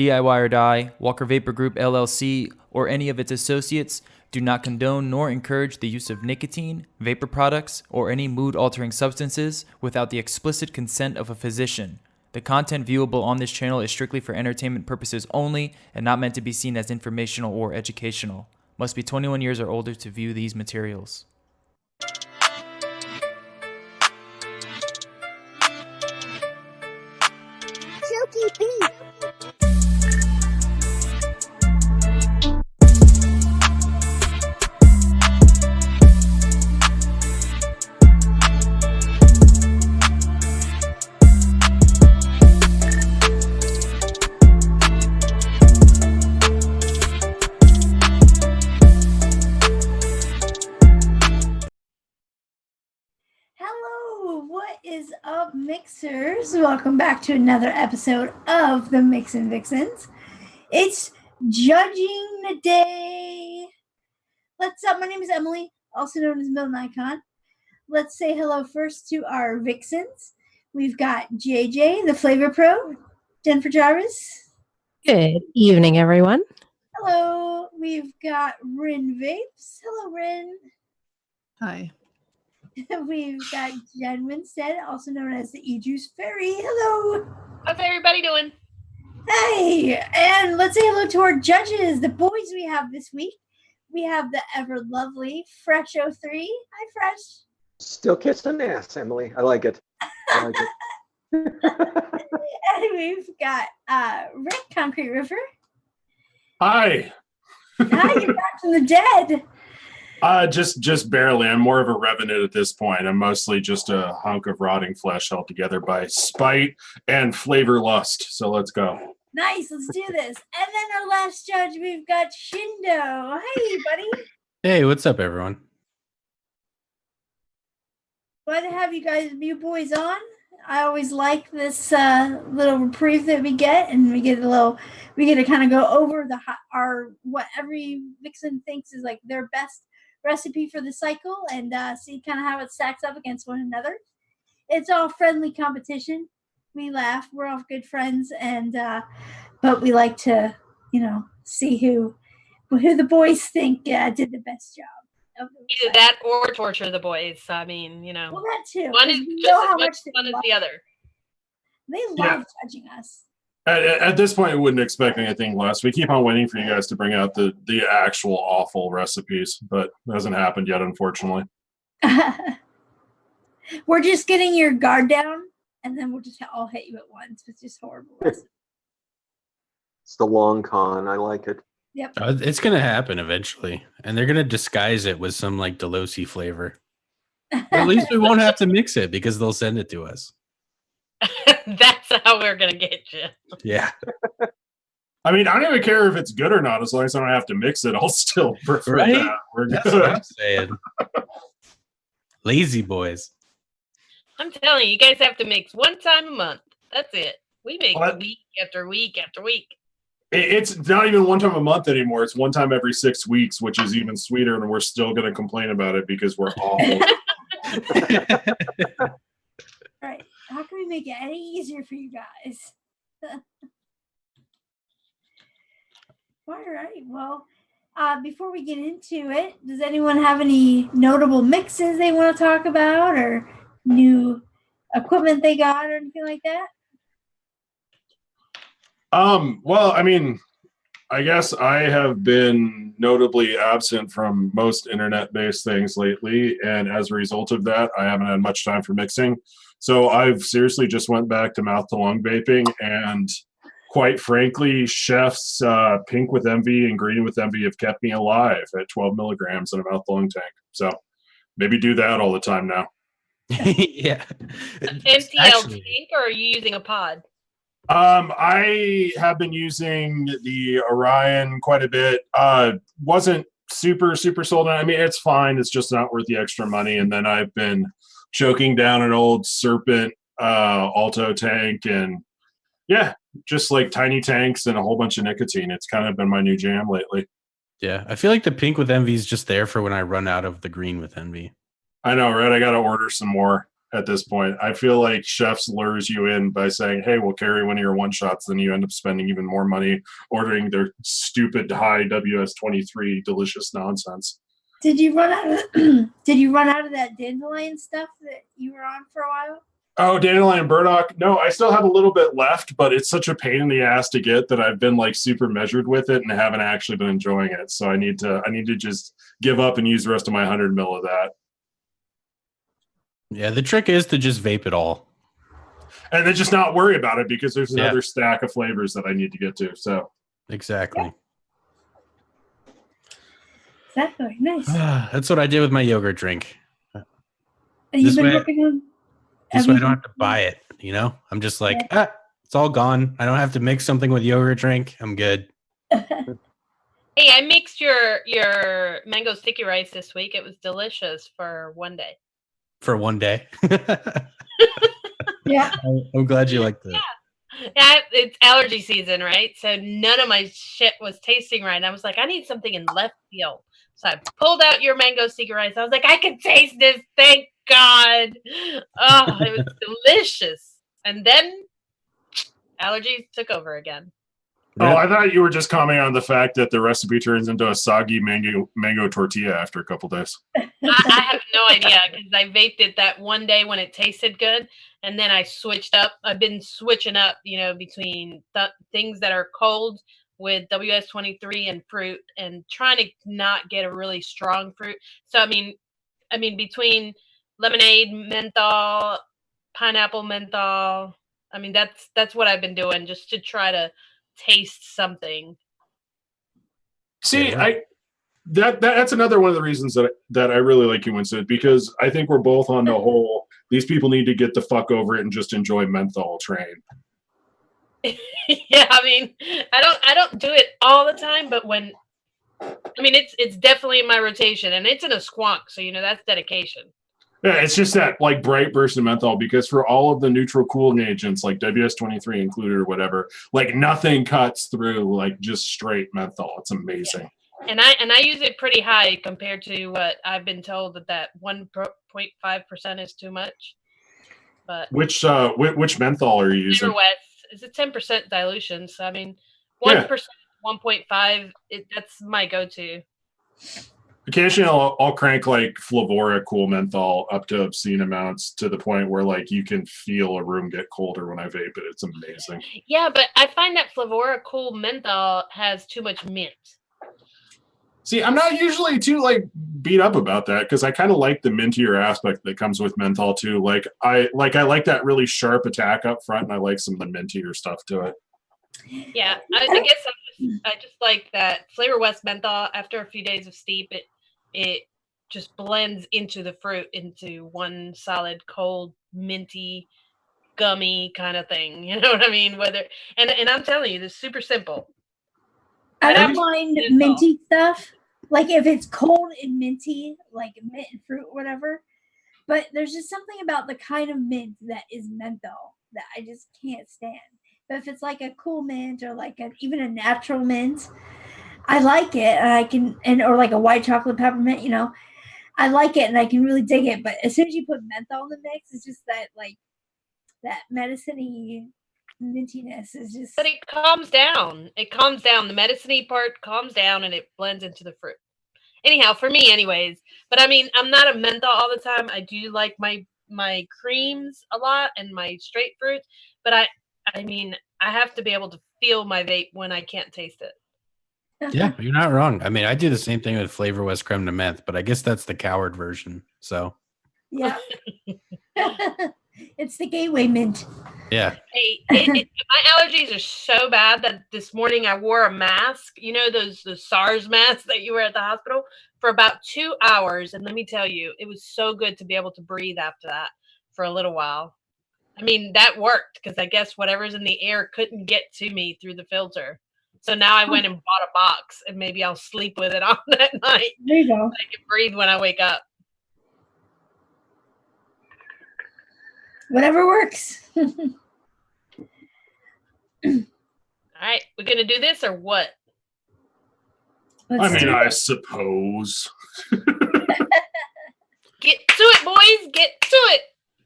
DIY or Die, Walker Vapor Group LLC, or any of its associates do not condone nor encourage the use of nicotine, vapor products, or any mood-altering substances without the explicit consent of a physician. The content viewable on this channel is strictly for entertainment purposes only and not meant to be seen as informational or educational. Must be 21 years or older to view these materials. Silky beat. What is up, mixers? Welcome back to another episode of the MIXINVIXENS. It's judging day. What's up? My name is Emily, also known as Milton Icon. Let's say hello first to our Vixens. We've got JJ, the Flavor Pro, Jennifer Jarvis. Good evening, everyone. Hello. We've got Rin Vapes. Hello, Rin. Hi. We've got Jen Winstead, also known as the E-Juice Fairy. Hello. How's everybody doing? Hey, and let's say hello to our judges, the boys we have this week. We have the ever lovely Fresh03. Hi, Fresh. Still kissing ass, Emily. I like it. And we've got Rick, Concrete River. Hi. Hi, you're back from the dead. Just barely. I'm more of a revenant at this point. I'm mostly just a hunk of rotting flesh held together by spite and flavor lust. So let's go. Nice, let's do this. And then our last judge, we've got Shindo. Hey, buddy. Hey, what's up, everyone? Glad to have you boys on. I always like this little reprieve that we get, and we get to kind of go over what every Vixen thinks is like their best recipe for the cycle, and see kind of how it stacks up against one another. It's all friendly competition. We laugh. We're all good friends, and but we like to, see who the boys think did the best job. Either that or torture the boys. I mean, Well, that too. one is just as much fun as the other. They love judging us. At this point, I wouldn't expect anything less. We keep on waiting for you guys to bring out the actual awful recipes, but it hasn't happened yet, unfortunately. We're just getting your guard down, and then we'll just all hit you at once. It's just horrible. It's the long con. I like it. Yep. It's going to happen eventually, and they're going to disguise it with some like Delosi flavor. At least we won't have to mix it because they'll send it to us. That's how we're going to get you. Yeah. I mean, I don't even care if it's good or not. As long as I don't have to mix it, I'll still prefer that. We're That's good. what I'm saying. Lazy boys. I'm telling you, you guys have to mix one time a month. That's it. We make week after week after week. It's not even one time a month anymore. It's one time every 6 weeks, which is even sweeter, and we're still going to complain about it because we're awful. Right. How can we make it any easier for you guys? All right. Well, before we get into it, does anyone have any notable mixes they want to talk about, or new equipment they got, or anything like that? Well, I mean, I guess I have been notably absent from most internet-based things lately, and as a result of that, I haven't had much time for mixing. So I've seriously just went back to mouth-to-lung vaping, and quite frankly, Chef's Pink with Envy and Green with Envy have kept me alive at 12 milligrams in a mouth-to-lung tank. So maybe do that all the time now. Yeah. MTL tank, or are you using a pod? I have been using the Orion quite a bit. Wasn't super sold on. I mean, it's fine. It's just not worth the extra money. And then I've been choking down an old Serpent Alto tank, and yeah, just like tiny tanks and a whole bunch of nicotine. It's kind of been my new jam lately. Yeah, I feel like the Pink with Envy is just there for when I run out of the Green with Envy. I know, right? I got to order some more. at this point. I feel like chefs lures you in by saying, hey, we'll carry one of your one shots. Then you end up spending even more money ordering their stupid high WS-23 delicious nonsense. Did you run out of that dandelion stuff that you were on for a while? Oh, dandelion burdock. No, I still have a little bit left, but it's such a pain in the ass to get that I've been like super measured with it and haven't actually been enjoying it. So I need to just give up and use the rest of my 100 mil of that. Yeah, the trick is to just vape it all. And then just not worry about it because there's another stack of flavors that I need to get to. So exactly. Exactly. Nice. That's what I did with my yogurt drink. You've been working on this way I don't have to buy it, you know? I'm just like, it's all gone. I don't have to mix something with yogurt drink. I'm good. Hey, I mixed your mango sticky rice this week. It was delicious for one day. For one day. Yeah. I'm glad you liked it. Yeah, it's allergy season, right? So none of my shit was tasting right. And I was like, I need something in left field. So I pulled out your mango sticky rice. I was like, I can taste this. Thank God. Oh, it was delicious. And then allergies took over again. Oh, I thought you were just commenting on the fact that the recipe turns into a soggy mango tortilla after a couple days. I have no idea because I vaped it that one day when it tasted good, and then I switched up. I've been switching up, between things that are cold with WS-23 and fruit, and trying to not get a really strong fruit. So I mean, between lemonade, menthol, pineapple, menthol. I mean, that's what I've been doing just to try to taste something. See, that's another one of the reasons that I really like you, Winston, because I think we're both on the whole, these people need to get the fuck over it and just enjoy menthol train. Yeah, I mean, I don't do it all the time, but it's definitely in my rotation, and it's in a squonk, so that's dedication. Yeah, it's just that like bright burst of menthol, because for all of the neutral cooling agents like WS-23 included or whatever, like nothing cuts through like just straight menthol. It's amazing. And I use it pretty high compared to what I've been told that 1.5% is too much. But which menthol are you using? Flavor West is a 10% dilution, so I mean 1%, 1.5. That's my go-to. Occasionally, I'll crank like Flavora Cool Menthol up to obscene amounts to the point where like you can feel a room get colder when I vape it. It's amazing. Yeah, but I find that Flavora Cool Menthol has too much mint. See, I'm not usually too like beat up about that because I kind of like the mintier aspect that comes with menthol too. Like I like that really sharp attack up front, and I like some of the mintier stuff to it. Yeah, I guess I just like that Flavor West menthol. After a few days of steep, it just blends into the fruit into one solid, cold, minty, gummy kind of thing. You know what I mean? And I'm telling you, this is super simple. I don't mind minty stuff. Like if it's cold and minty, like mint and fruit, whatever. But there's just something about the kind of mint that is menthol that I just can't stand. But if it's like a cool mint or like even a natural mint, I like it, and or like a white chocolate peppermint, I like it and I can really dig it. But as soon as you put menthol in the mix, it's just that like that medicine-y mintiness is just. But it calms down. The medicine-y part calms down and it blends into the fruit. Anyhow, for me, anyways. But I mean, I'm not a menthol all the time. I do like my creams a lot and my straight fruits. But I mean, I have to be able to feel my vape when I can't taste it. Yeah, you're not wrong. I mean, I do the same thing with Flavor West Creme de Menthe, but I guess that's the coward version. So yeah. It's the gateway mint. Yeah. Hey, my allergies are so bad that this morning I wore a mask. You know the SARS masks that you wear at the hospital for about 2 hours. And let me tell you, it was so good to be able to breathe after that for a little while. I mean, that worked because I guess whatever's in the air couldn't get to me through the filter. So now I went and bought a box, and maybe I'll sleep with it on that night. There you go. So I can breathe when I wake up. Whatever works. All right, we're gonna do this or what? I suppose. Get to it, boys. Get to it.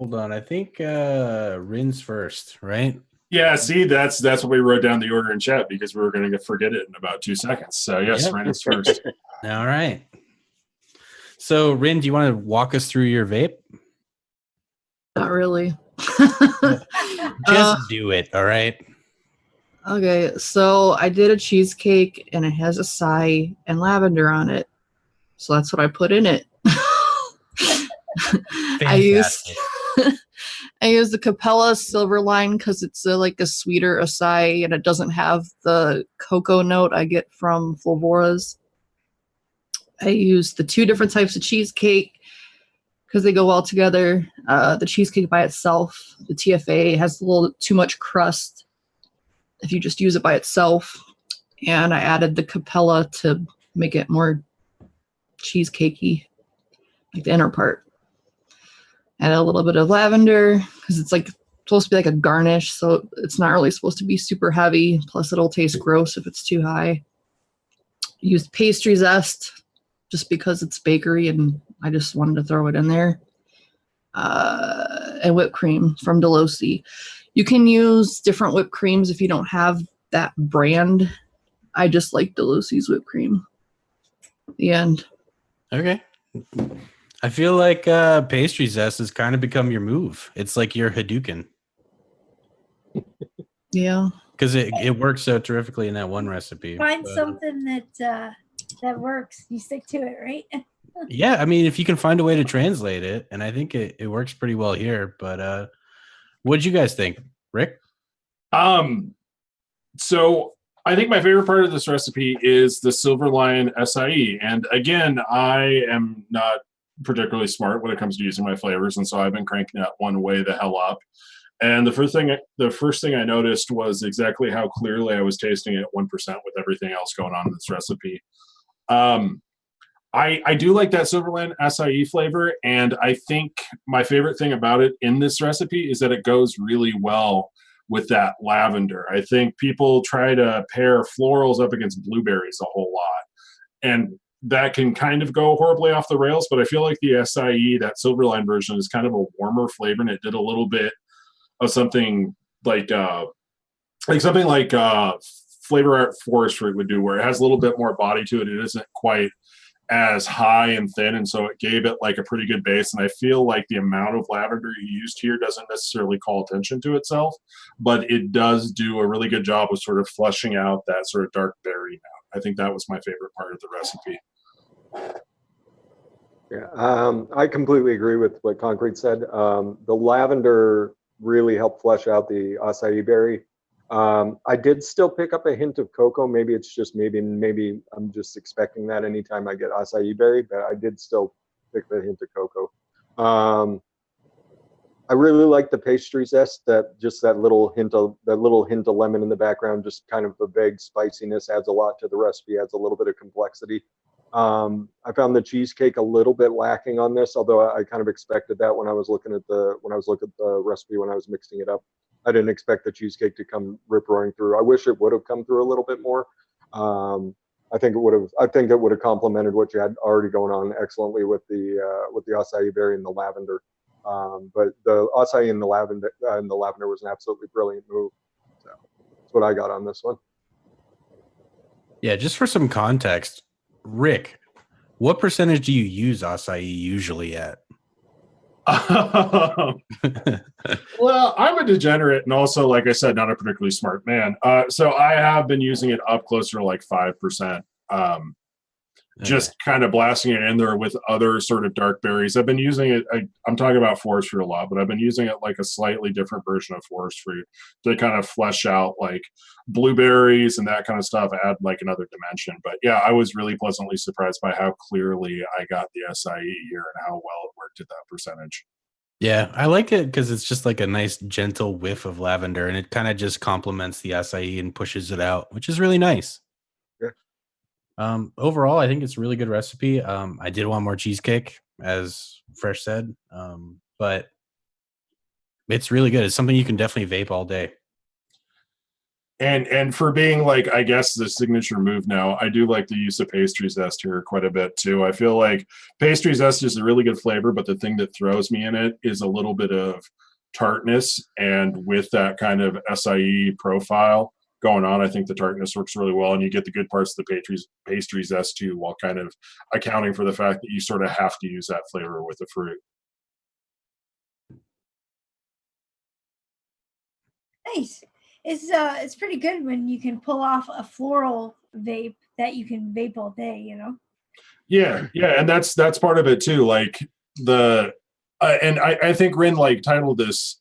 Hold on. I think Rin's first, right? Yeah, see, that's what we wrote down the order in chat because we were going to forget it in about 2 seconds. So yes, Yep. Ren is first. All right. So Rin, do you want to walk us through your vape? Not really. Just do it. All right. Okay, so I did a cheesecake and it has acai and lavender on it. So that's what I put in it. I used Fantastic. I used the Capella Silverline because it's like a sweeter acai and it doesn't have the cocoa note I get from Flavora's. I used the 2 different types of cheesecake because they go well together. The cheesecake by itself, the TFA, has a little too much crust if you just use it by itself. And I added the Capella to make it more cheesecakey, like the inner part. Add a little bit of lavender because it's like supposed to be like a garnish, so it's not really supposed to be super heavy. Plus, it'll taste gross if it's too high. Used pastry zest just because it's bakery and I just wanted to throw it in there. And whipped cream from Delosi. You can use different whipped creams if you don't have that brand. I just like Delosi's whipped cream. The end. Okay. I feel like pastry zest has kind of become your move. It's like your Hadouken. Yeah. Because it works so terrifically in that one recipe. Find something that works. You stick to it, right? Yeah, I mean, if you can find a way to translate it, and I think it works pretty well here. But what did you guys think, Rick? So I think my favorite part of this recipe is the Silverline acai. And again, I am not particularly smart when it comes to using my flavors, and so I've been cranking that one way the hell up. And the first thing I noticed was exactly how clearly I was tasting it at 1% with everything else going on in this recipe. I do like that Silverline acai flavor, and I think my favorite thing about it in this recipe is that it goes really well with that lavender. I think people try to pair florals up against blueberries a whole lot, and that can kind of go horribly off the rails, but I feel like the acai, that Silverline version, is kind of a warmer flavor, and it did a little bit of something like Flavor Art Forest Fruit would do, where it has a little bit more body to it. It isn't quite as high and thin, and so it gave it like a pretty good base. And I feel like the amount of lavender you used here doesn't necessarily call attention to itself, but it does do a really good job of sort of fleshing out that sort of dark berry note. I think that was my favorite part of the recipe. Yeah, I completely agree with what Concrete said. The lavender really helped flesh out the acai berry. I did still pick up a hint of cocoa. Maybe it's just maybe I'm just expecting that anytime I get acai berry, but I did still pick the hint of cocoa. I really like the pastry zest. That little hint of lemon in the background, just kind of a vague spiciness, adds a lot to the recipe, adds a little bit of complexity. I found the cheesecake a little bit lacking on this, although I kind of expected that when I was looking at the recipe when I was mixing it up. I didn't expect the cheesecake to come rip roaring through. I wish it would have come through a little bit more. I think it would have complemented what you had already going on excellently with the acai berry and the lavender. But the acai and the lavender was an absolutely brilliant move. So that's what I got on this one. Yeah, just for some context, Rick, what percentage do you use acai usually at? Well, I'm a degenerate and also, like I said, not a particularly smart man. So I have been using it up closer to like 5%. Just kind of blasting it in there with other sort of dark berries. I've been using it, I'm talking about forest fruit a lot, but I've been using it like a slightly different version of forest fruit to kind of flesh out like blueberries and that kind of stuff, add like another dimension. But yeah, I was really pleasantly surprised by how clearly I got the acai here and how well it worked at that percentage. Yeah, I like it because it's just like a nice gentle whiff of lavender, and it kind of just complements the acai and pushes it out, which is really nice. Overall, I think it's a really good recipe. I did want more cheesecake, as Fresh said, but it's really good. It's something you can definitely vape all day. And for being like, I guess the signature move now, I do like the use of pastry zest here quite a bit too. I feel like pastry zest is a really good flavor, but the thing that throws me in it is a little bit of tartness. And with that kind of acai profile going on, I think the tartness works really well, and you get the good parts of the pastry zest too, while kind of accounting for the fact that you sort of have to use that flavor with the fruit. Nice. It's pretty good when you can pull off a floral vape that you can vape all day, you know. Yeah, and that's part of it too. Like the and I think Rin like titled this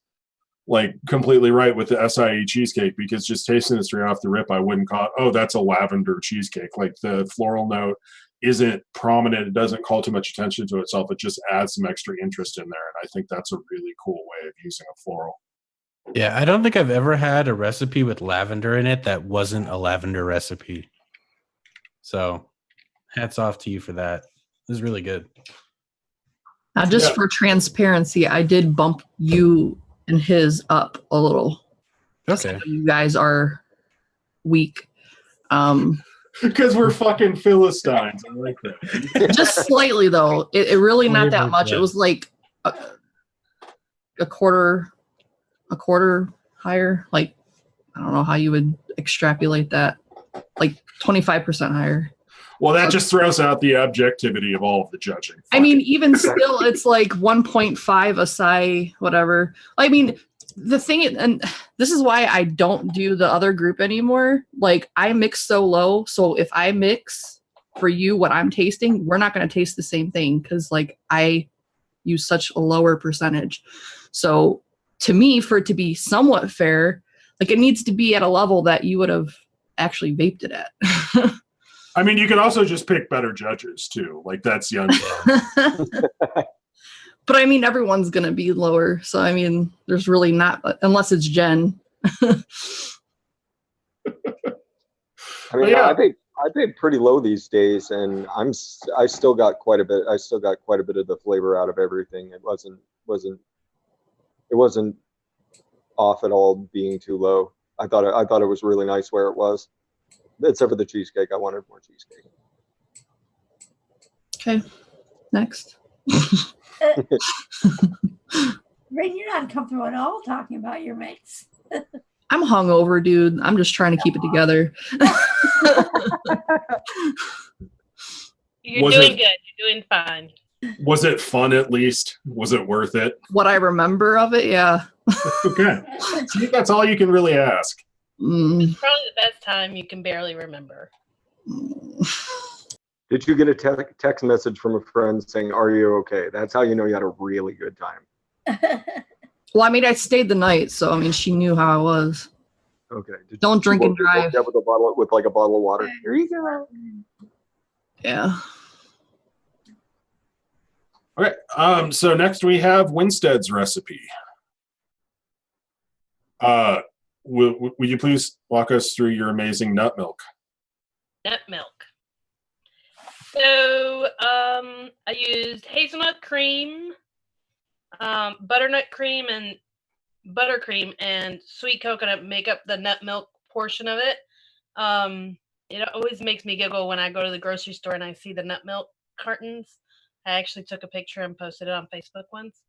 like completely right with the acai cheesecake, because just tasting it straight off the rip, I wouldn't call it, oh, that's a lavender cheesecake. Like the floral note isn't prominent. It doesn't call too much attention to itself. It just adds some extra interest in there. And I think that's a really cool way of using a floral. Yeah, I don't think I've ever had a recipe with lavender in it that wasn't a lavender recipe. So hats off to you for that. This is really good. Now, just for transparency, I did bump you and his up a little. Okay. You guys are weak. Because we're fucking Philistines. I like that. Just slightly, though. It really not that much. It was like a quarter higher. Like, I don't know how you would extrapolate that. Like 25% higher. Well, that just throws out the objectivity of all of the judging. I mean, even still, it's like 1.5 acai, whatever. I mean, the thing, and this is why I don't do the other group anymore. Like, I mix so low. So if I mix for you what I'm tasting, we're not going to taste the same thing, because like I use such a lower percentage. So to me, for it to be somewhat fair, like it needs to be at a level that you would have actually vaped it at. I mean, you can also just pick better judges too. Like that's young. But I mean, everyone's going to be lower. So I mean, there's really not, unless it's Jen. I mean, Yeah. I vape pretty low these days, and I still got quite a bit. I still got quite a bit of the flavor out of everything. It wasn't off at all being too low. I thought it was really nice where it was. Except for the cheesecake, I wanted more cheesecake. Okay, next. Ray, you're not comfortable at all talking about your mates. I'm hungover, dude. I'm just trying to keep it together. You're doing good. You're doing fine. Was it fun at least? Was it worth it? What I remember of it, yeah. Okay. See, that's all you can really ask. It's probably the best time you can barely remember. Did you get a text message from a friend saying, "Are you okay?" That's how you know you had a really good time. Well, I mean, I stayed the night, so I mean, she knew how I was. Okay. Don't drink and drive. With a bottle of water. Here you go. Yeah. Okay. So next we have Winstead's recipe. Will you please walk us through your amazing nut milk? Nut milk. So I used hazelnut cream, butternut cream, and buttercream, and sweet coconut make up the nut milk portion of it. It always makes me giggle when I go to the grocery store and I see the nut milk cartons. I actually took a picture and posted it on Facebook once.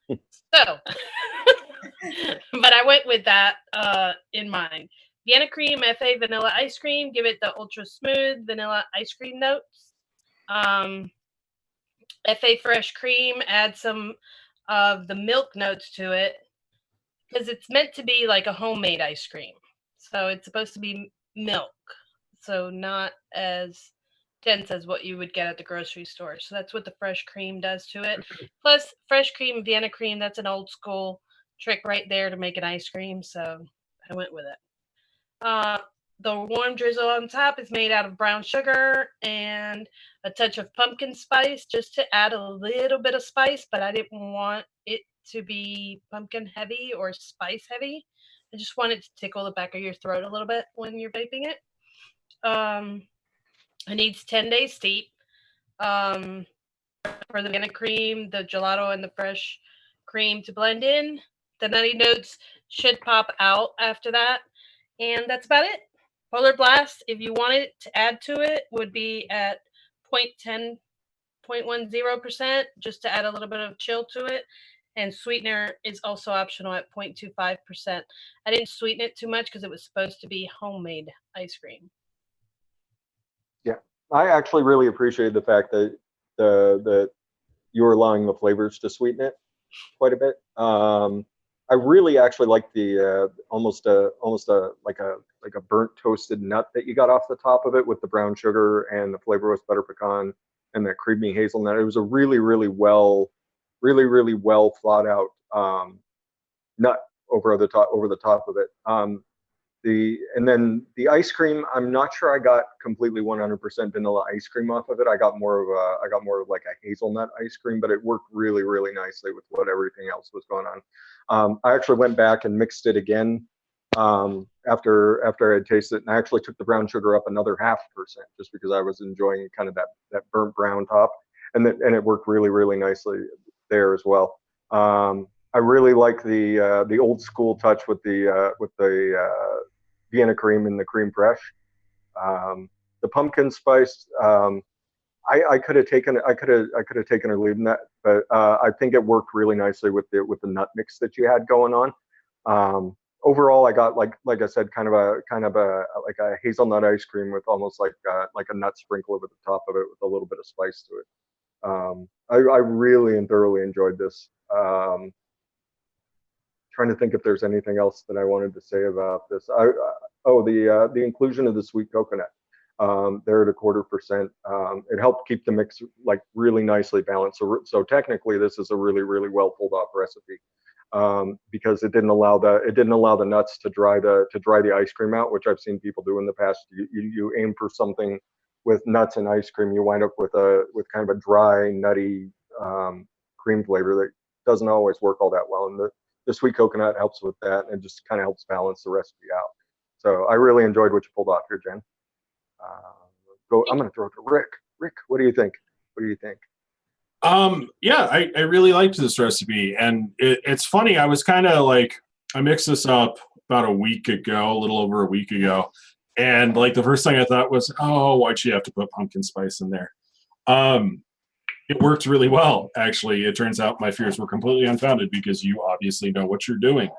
So, but I went with that in mind. Vienna cream, FA vanilla ice cream, give it the ultra smooth vanilla ice cream notes. FA fresh cream, add some of the milk notes to it, because it's meant to be like a homemade ice cream. So it's supposed to be milk. So not as dense as what you would get at the grocery store. So that's what the fresh cream does to it. Plus, fresh cream, Vienna cream, that's an old school trick right there to make an ice cream. So I went with it. The warm drizzle on top is made out of brown sugar and a touch of pumpkin spice, just to add a little bit of spice, but I didn't want it to be pumpkin heavy or spice heavy. I just wanted to tickle the back of your throat a little bit when you're vaping it. It needs 10 days steep. For the Vienna cream, the gelato, and the fresh cream to blend in. The nutty notes should pop out after that. And that's about it. Polar Blast, if you wanted to add to it, would be at 0.10, 0.10%, just to add a little bit of chill to it. And sweetener is also optional at 0.25%. I didn't sweeten it too much because it was supposed to be homemade ice cream. Yeah, I actually really appreciated the fact that that you were allowing the flavors to sweeten it quite a bit. I really actually like the almost a like a burnt toasted nut that you got off the top of it with the brown sugar, and the flavor was butter pecan and that creamy hazelnut. It was a really well thought out nut over the top of it. And then the ice cream, I'm not sure I got completely 100% vanilla ice cream off of it. I got more of like a hazelnut ice cream, but it worked really nicely with what everything else was going on. I actually went back and mixed it again after I had tasted it, and I actually took the brown sugar up another 0.5% just because I was enjoying kind of that burnt brown top, and it worked really nicely there as well. I really like the old school touch with the Vienna cream and the creme fraiche. The pumpkin spice, I could have taken or leaving that, but I think it worked really nicely with the nut mix that you had going on. Overall, I got like I said, kind of a like a hazelnut ice cream with almost like a nut sprinkle over the top of it with a little bit of spice to it. I really and thoroughly enjoyed this. Trying to think if there's anything else that I wanted to say about this. The inclusion of the sweet coconut. They're at 0.25%. It helped keep the mix like really nicely balanced. So technically, this is a really well pulled off recipe because it didn't allow the nuts to dry the ice cream out, which I've seen people do in the past. You aim for something with nuts and ice cream, you wind up with kind of a dry, nutty cream flavor that doesn't always work all that well. And the sweet coconut helps with that, and it just kind of helps balance the recipe out. So I really enjoyed what you pulled off here, Jen. I'm going to throw it to Rick. Rick, what do you think? Yeah, I really liked this recipe, and it's funny. I was kind of like, I mixed this up about a little over a week ago, and like the first thing I thought was, oh, why'd she have to put pumpkin spice in there? It worked really well, actually. It turns out my fears were completely unfounded because you obviously know what you're doing.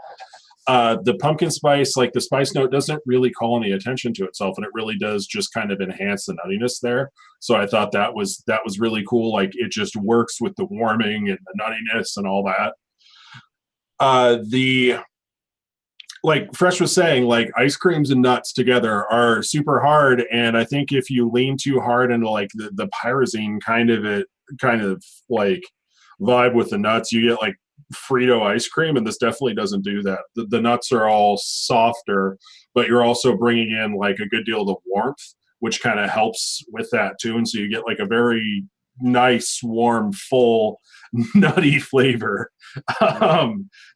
The pumpkin spice, like the spice note, doesn't really call any attention to itself, and it really does just kind of enhance the nuttiness there. So I thought that was really cool. Like it just works with the warming and the nuttiness and all that. Like Fresh was saying, like ice creams and nuts together are super hard, and I think if you lean too hard into like the pyrazine kind of like vibe with the nuts, you get like Frito ice cream, and this definitely doesn't do that. The nuts are all softer, but you're also bringing in like a good deal of the warmth, which kind of helps with that too, and so you get like a very nice, warm, full, nutty flavor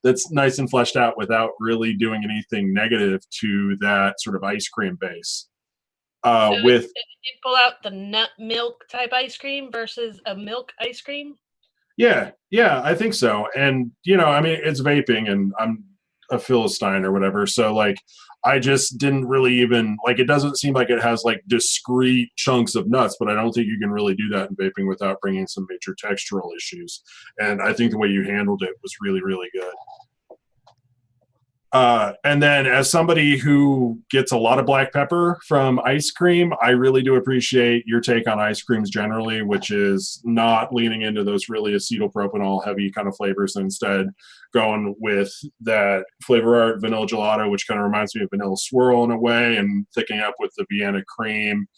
that's nice and fleshed out without really doing anything negative to that sort of ice cream base. So did you pull out the nut milk type ice cream versus a milk ice cream? Yeah, I think so. And I mean, it's vaping, and I'm a Philistine or whatever, so like I just didn't really even like, it doesn't seem like it has like discrete chunks of nuts, but I don't think you can really do that in vaping without bringing some major textural issues. And I think the way you handled it was really good. And then as somebody who gets a lot of black pepper from ice cream, I really do appreciate your take on ice creams generally, which is not leaning into those really acetylpropanol heavy kind of flavors, and instead going with that Flavor Art vanilla gelato, which kind of reminds me of vanilla swirl in a way, and thickening up with the Vienna cream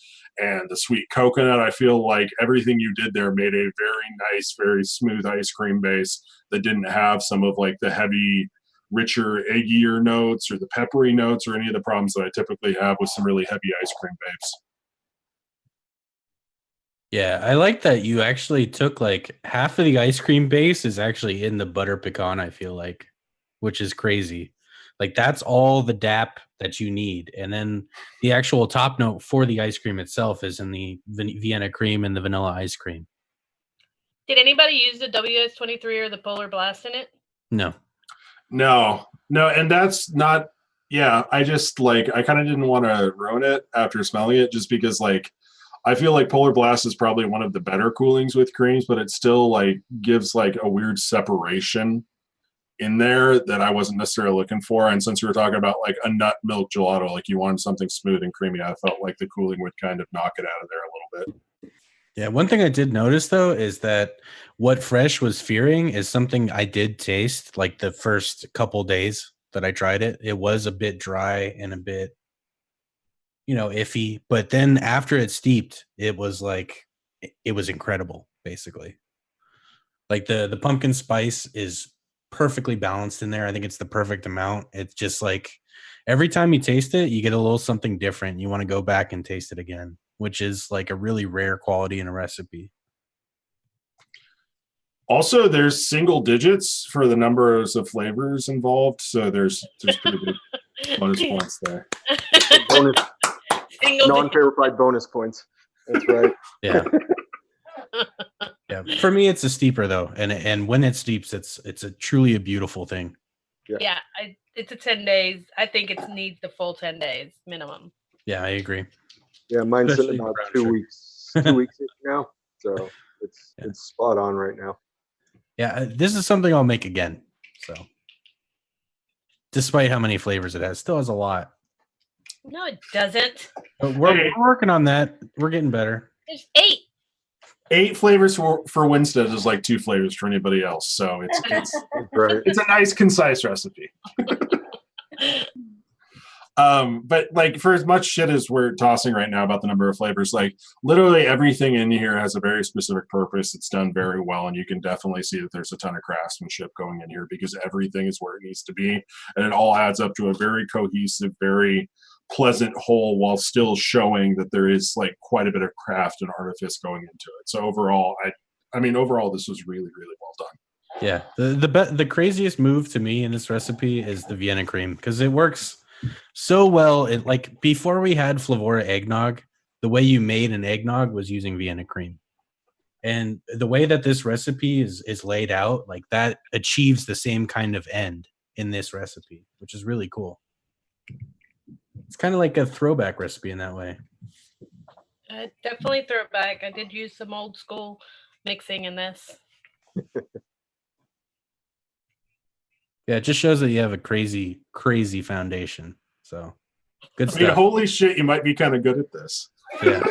and the sweet coconut. I feel like everything you did there made a very nice, very smooth ice cream base that didn't have some of like the heavy, richer, eggier notes or the peppery notes or any of the problems that I typically have with some really heavy ice cream vapes. Yeah, I like that you actually took like half of the ice cream base is actually in the butter pecan, I feel like, which is crazy. Like that's all the DAP that you need. And then the actual top note for the ice cream itself is in the Vienna cream and the vanilla ice cream. Did anybody use the WS23 or the Polar Blast in it? No. No, and that's not Yeah, I just I kind of didn't want to ruin it after smelling it, just because I feel like Polar Blast is probably one of the better coolings with creams, but it still gives a weird separation in there that I wasn't necessarily looking for. And since we were talking about a nut milk gelato, you wanted something smooth and creamy, I felt like the cooling would kind of knock it out of there a little bit. Yeah, one thing I did notice though is that what Fresh was fearing is something I did taste the first couple days that I tried it. It was a bit dry and a bit, iffy, but then after it steeped, it was it was incredible, basically. The pumpkin spice is perfectly balanced in there. I think it's the perfect amount. It's just every time you taste it, you get a little something different. You want to go back and taste it again, which is a really rare quality in a recipe. Also, there's single digits for the numbers of flavors involved, so there's pretty good bonus points there. Bonus, Single non-verified bonus points. That's right. Yeah. Yeah. For me, it's a steeper though, and when it steeps, it's a truly a beautiful thing. Yeah, it's a 10 days. I think it needs the full 10 days minimum. Yeah, I agree. Yeah, mine's Especially sitting about brown 2 sugar. weeks. 2 weeks now, so it's spot on right now. Yeah, this is something I'll make again. So, despite how many flavors it has, still has a lot. No, it doesn't. But we're working on that. We're getting better. There's 8. 8 flavors for Winstead is 2 flavors for anybody else, so it's Right. it's a nice, concise recipe. But for as much shit as we're tossing right now about the number of flavors, literally everything in here has a very specific purpose. It's done very well, and you can definitely see that there's a ton of craftsmanship going in here because everything is where it needs to be, and it all adds up to a very cohesive, very pleasant whole, while still showing that there is quite a bit of craft and artifice going into it. So overall, overall this was really, really well done. Yeah, the craziest move to me in this recipe is the Vienna cream because it works so well. It before we had Flavora eggnog, the way you made an eggnog was using Vienna cream, and the way that this recipe is laid out, that achieves the same kind of end in this recipe, which is really cool. It's kind of like a throwback recipe in that way. Definitely throwback. I did use some old school mixing in this. Yeah, it just shows that you have a crazy, crazy foundation. So good stuff. Holy shit, you might be kind of good at this. Yeah.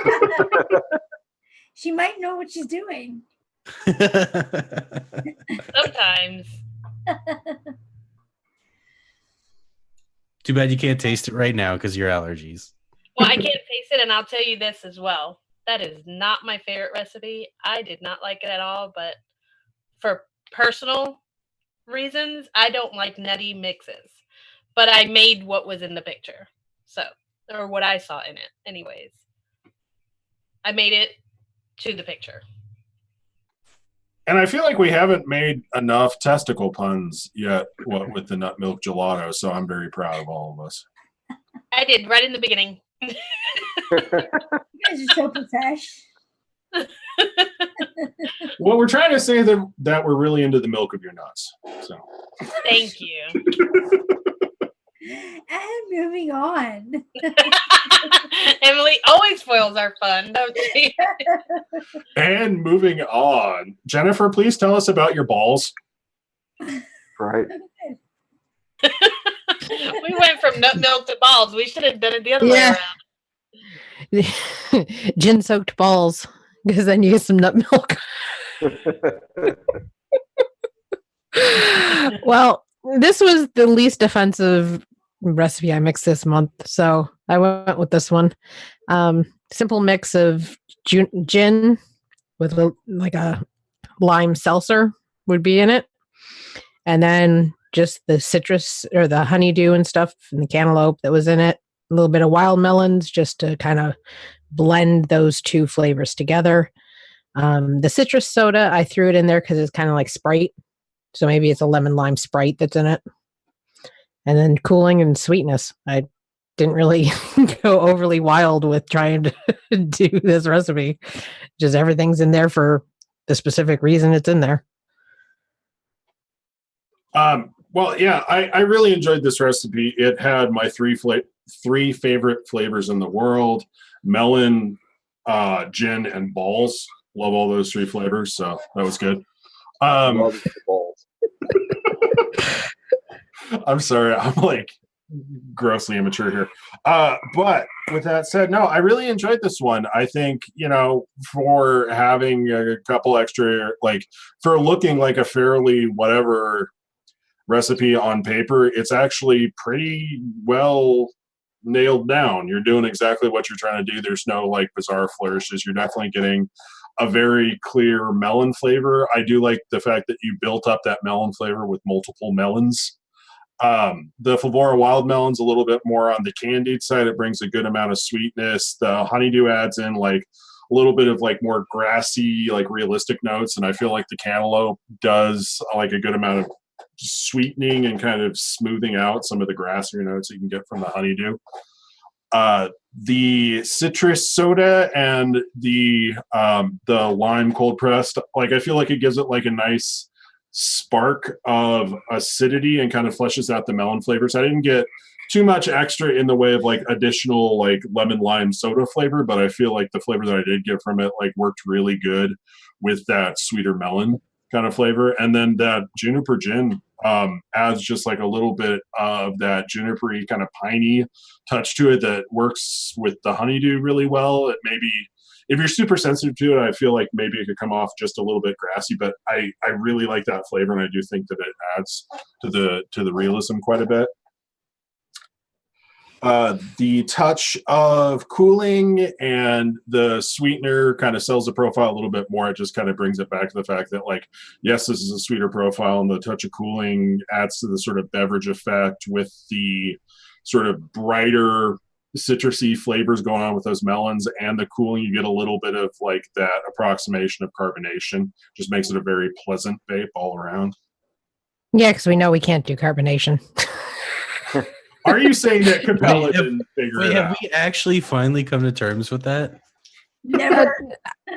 She might know what she's doing. Sometimes. Too bad you can't taste it right now because of your allergies. Well, I can't taste it, and I'll tell you this as well. That is not my favorite recipe. I did not like it at all, but for personal reasons, I don't like nutty mixes. But I made what was in the picture. So, or what I saw in it, anyways. I made it to the picture. And I feel like we haven't made enough testicle puns yet with the nut milk gelato, so I'm very proud of all of us. I did right in the beginning. You guys are so profesh. Well, we're trying to say that we're really into the milk of your nuts. So Thank you. And moving on. Emily always spoils our fun, don't she? And moving on, Jennifer, please tell us about your balls. Right. We went from nut milk to balls. We should have done it the other way around. Gin soaked balls, because then you get some nut milk. Well, this was the least offensive recipe I mixed this month, so I went with this one. Simple mix of gin with a lime seltzer would be in it, and then just the citrus or the honeydew and stuff and the cantaloupe that was in it. A little bit of wild melons just to kind of blend those two flavors together. The citrus soda, I threw it in there because it's kind of like Sprite. So maybe it's a lemon lime Sprite that's in it. And then cooling and sweetness. I didn't really go overly wild with trying to do this recipe. Just everything's in there for the specific reason it's in there. Well, yeah, I really enjoyed this recipe. It had my three favorite flavors in the world: melon, gin, and balls. Love all those three flavors, so that was good. Love the balls. I'm sorry, I'm like grossly immature here. But with that said, no, I really enjoyed this one. I think, for having a couple extra, like for looking like a fairly whatever recipe on paper, it's actually pretty well nailed down. You're doing exactly what you're trying to do. There's no like bizarre flourishes. You're definitely getting a very clear melon flavor. I do like the fact that you built up that melon flavor with multiple melons. The Flavora wild melon's a little bit more on the candied side. It brings a good amount of sweetness. The honeydew adds in like a little bit of like more grassy, like realistic notes. And I feel like the cantaloupe does like a good amount of sweetening and kind of smoothing out some of the grassier notes you can get from the honeydew. The citrus soda and the lime cold pressed, like I feel like it gives it like a nice spark of acidity and kind of fleshes out the melon flavors. I didn't get too much extra in the way of like additional like lemon lime soda flavor, but I feel like the flavor that I did get from it like worked really good with that sweeter melon kind of flavor. And then that juniper gin adds just like a little bit of that juniper-y kind of piney touch to it that works with the honeydew really well. It maybe, if you're super sensitive to it, I feel like maybe it could come off just a little bit grassy, but I really like that flavor, and I do think that it adds to the realism quite a bit. The touch of cooling and the sweetener kind of sells the profile a little bit more. It just kind of brings it back to the fact that, like, yes, this is a sweeter profile, and the touch of cooling adds to the sort of beverage effect with the sort of brighter citrusy flavors going on with those melons, and the cooling, you get a little bit of like that approximation of carbonation. Just makes it a very pleasant vape all around. Yeah, because we know we can't do carbonation. Are you saying that Capella didn't figure it out? Have we actually finally come to terms with that? Never.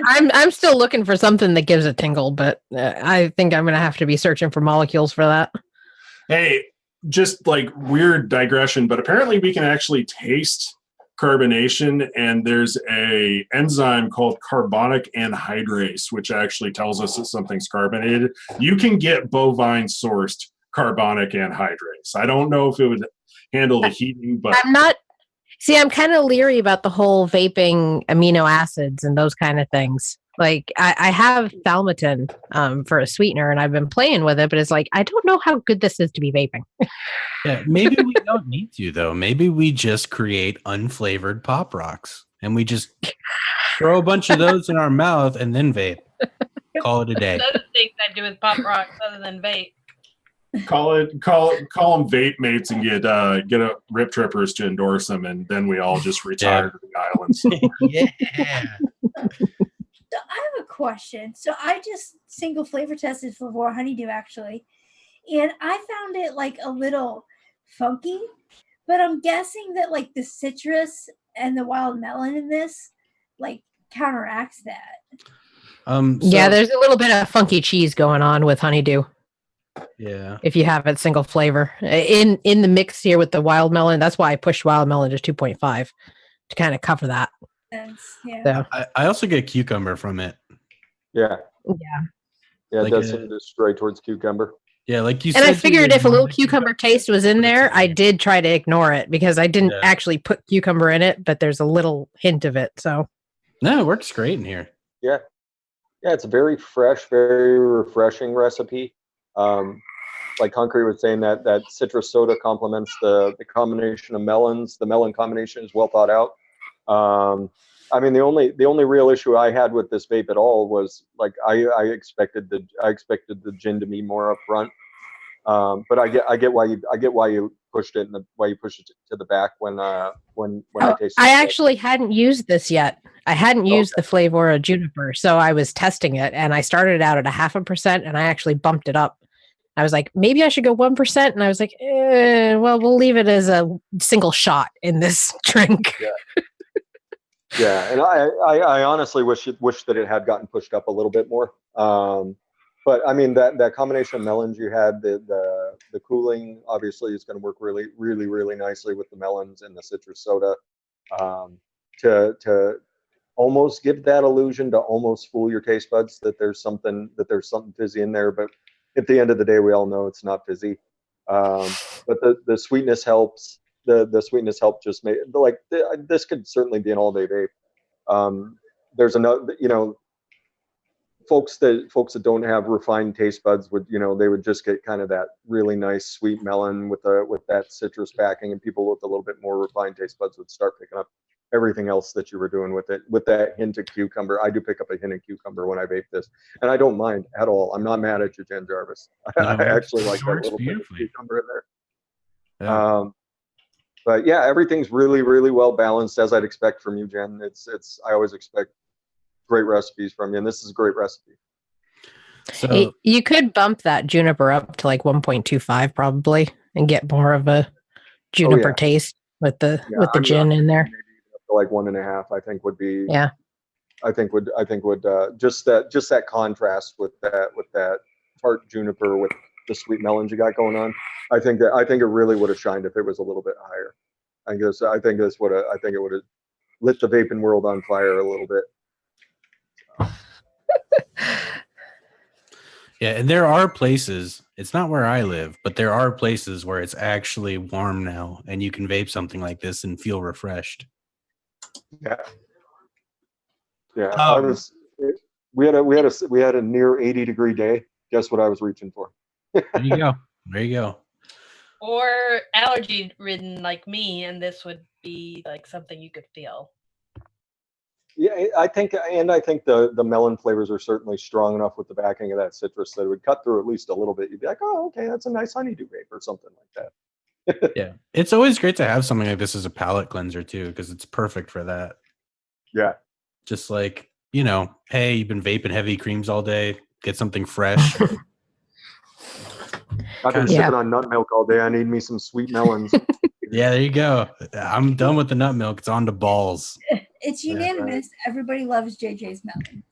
I'm still looking for something that gives a tingle, but I think I'm going to have to be searching for molecules for that. Hey, just like weird digression, but apparently we can actually taste carbonation, and there's a enzyme called carbonic anhydrase, which actually tells us that something's carbonated. You can get bovine sourced carbonic anhydrase. I don't know if it would handle the heating, but I'm kind of leery about the whole vaping amino acids and those kind of things. Like I have Thalmatin for a sweetener, and I've been playing with it, but it's like, I don't know how good this is to be vaping. Yeah, maybe we don't need to, though. Maybe we just create unflavored pop rocks, and we just throw a bunch of those in our mouth and then vape. Call it a day. Other things I do with pop rocks other than vape. call them vape mates and get a Rip Trippers to endorse them, and then we all just retire to the islands. Yeah. So I have a question. So I just single flavor tested Flavora Honeydew actually, and I found it like a little funky, but I'm guessing that like the citrus and the wild melon in this like counteracts that. Yeah, there's a little bit of funky cheese going on with honeydew. Yeah. If you have it single flavor in the mix here with the wild melon, that's why I pushed wild melon to 2.5 to kind of cover that. Yeah. So. I also get cucumber from it. Yeah. Yeah. It does seem to stray towards cucumber. Yeah, like you said. And I figured if a little like cucumber taste was in there, I did try to ignore it because I didn't actually put cucumber in it, but there's a little hint of it. So. No, it works great in here. Yeah. Yeah, it's a very fresh, very refreshing recipe. Like Concrete was saying, that citrus soda complements the combination of melons. The melon combination is well thought out. I mean, the only real issue I had with this vape at all was like I expected the gin to be more up front. But I get why you pushed it and why you pushed it to the back when I tasted it. I actually hadn't used this yet. I hadn't used the Flavora Juniper, so I was testing it, and I started out at 0.5%, and I actually bumped it up. I was like, maybe I should go 1%, and I was like, well, we'll leave it as a single shot in this drink. Yeah, and I honestly wish that it had gotten pushed up a little bit more. But I mean that combination of melons you had, the cooling obviously is going to work really nicely with the melons and the citrus soda, to almost give that illusion, to almost fool your taste buds that there's something fizzy in there. But at the end of the day, we all know it's not fizzy. But the sweetness helps. The sweetness helped just make like this could certainly be an all day vape. There's another, folks that don't have refined taste buds would, they would just get kind of that really nice sweet melon with that citrus backing, and people with a little bit more refined taste buds would start picking up everything else that you were doing with it, with that hint of cucumber. I do pick up a hint of cucumber when I vape this, and I don't mind at all. I'm not mad at you, Jen Jarvis. No, I actually it like that works little bit of beautifully. cucumber in there. Yeah. But yeah, everything's really well balanced, as I'd expect from you, Jen. I always expect great recipes from you, and this is a great recipe. So You could bump that juniper up to like 1.25 probably and get more of a juniper taste with the gin in there. Maybe up to like 1.5, I think would be. Yeah. I think would just that contrast with that tart juniper with the sweet melons you got going on. I think it really would have shined if it was a little bit higher. I think it would have lit the vaping world on fire a little bit. yeah, and there are places, it's not where I live, but there are places where it's actually warm now and you can vape something like this and feel refreshed. Yeah. Yeah. We had a near 80-degree day. Guess what I was reaching for? There you go. Or allergy ridden like me, and this would be like something you could feel. Yeah, I think the melon flavors are certainly strong enough with the backing of that citrus that it would cut through at least a little bit. You'd be like, oh, okay, that's a nice honeydew vape or something like that. Yeah, it's always great to have something like this as a palate cleanser too, because it's perfect for that. Yeah. Just like, hey, you've been vaping heavy creams all day, get something fresh. I've been sipping on nut milk all day. I need me some sweet melons. Yeah, there you go. I'm done with the nut milk. It's on to balls. It's unanimous. Yeah, everybody loves JJ's melons.